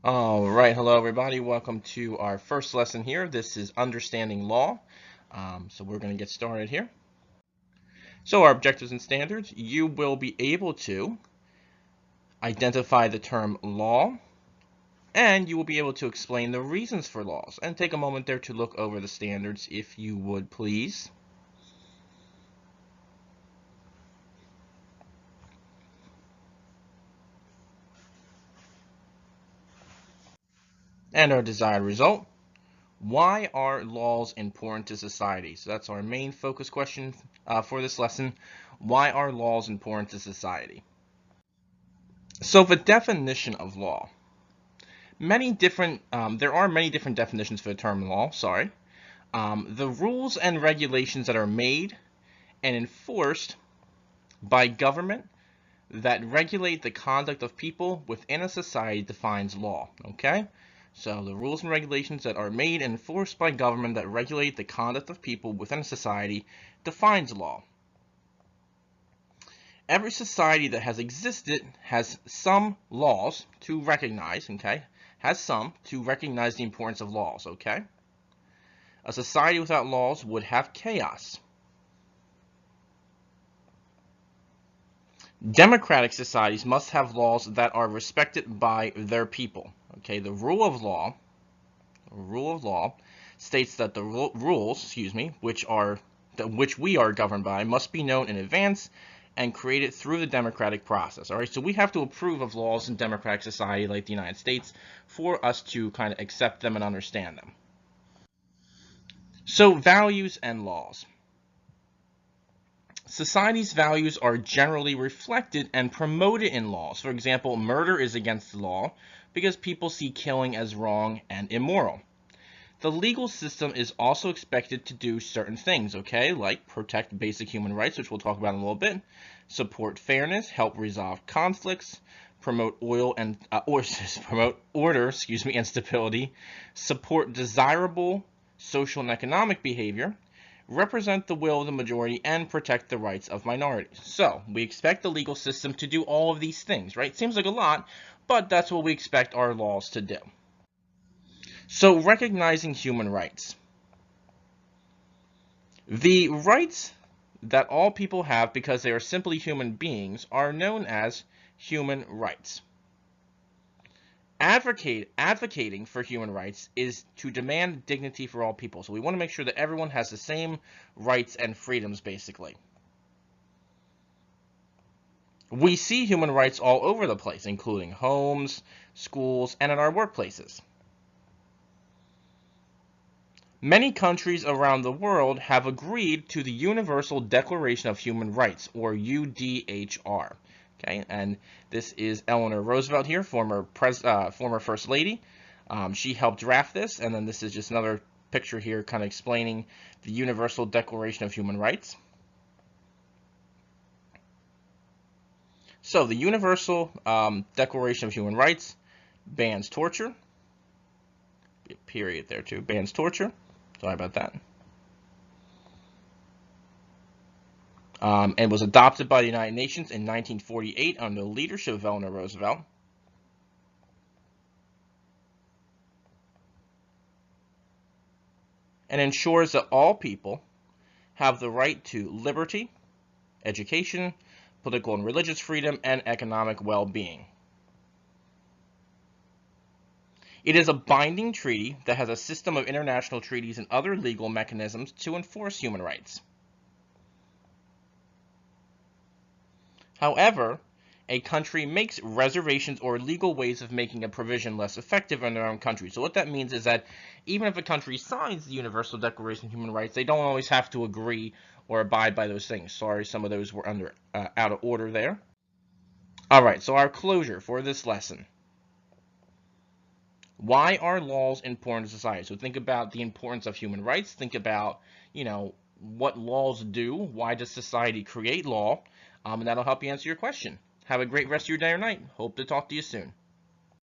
All right, hello everybody. Welcome to our first lesson here. This is understanding law. So we're going to get started here. So our objectives and standards, you will be able to identify the term law, and you will be able to explain the reasons for laws. And take a moment there to look over the standards if you would please. And our desired result. Why are laws important to society? So that's our main focus question for this lesson. Why are laws important to society? So the definition of law. There are many different definitions for the term law, sorry. The rules and regulations that are made and enforced by government that regulate the conduct of people within a society defines law, okay? So the rules and regulations that are made and enforced by government that regulate the conduct of people within a society defines law. Every society that has existed has some laws to recognize, okay? Has some to recognize the importance of laws, okay? A society without laws would have chaos. Democratic societies must have laws that are respected by their people. Okay, the rule of law states that the rules, which we are governed by, must be known in advance and created through the democratic process. All right, so we have to approve of laws in democratic society like the United States for us to kind of accept them and understand them. So values and laws. Society's values are generally reflected and promoted in laws. For example, murder is against the law because people see killing as wrong and immoral. The legal system is also expected to do certain things, okay, like protect basic human rights, which we'll talk about in a little bit, support fairness, help resolve conflicts, promote promote order, and stability, support desirable social and economic behavior, represent the will of the majority, and protect the rights of minorities. So we expect the legal system to do all of these things, right? Seems like a lot, but that's what we expect our laws to do. So recognizing human rights. The rights that all people have because they are simply human beings are known as human rights. Advocating for human rights is to demand dignity for all people. So we want to make sure that everyone has the same rights and freedoms, basically. We see human rights all over the place, including homes, schools, and in our workplaces. Many countries around the world have agreed to the Universal Declaration of Human Rights, or UDHR. Okay, and this is Eleanor Roosevelt here, former First Lady. She helped draft this, and then this is just another picture here kind of explaining the Universal Declaration of Human Rights. So the Universal Declaration of Human Rights bans torture. Period there too. Bans torture. Sorry about that. And was adopted by the United Nations in 1948 under the leadership of Eleanor Roosevelt. And ensures that all people have the right to liberty, education, political and religious freedom, and economic well-being. It is a binding treaty that has a system of international treaties and other legal mechanisms to enforce human rights. However, a country makes reservations or legal ways of making a provision less effective in their own country. So what that means is that even if a country signs the Universal Declaration of Human Rights, they don't always have to agree or abide by those things. Sorry, some of those were out of order there. All right, so our closure for this lesson. Why are laws important to society? So think about the importance of human rights. Think about, what laws do. Why does society create law? And that'll help you answer your question. Have a great rest of your day or night. Hope to talk to you soon.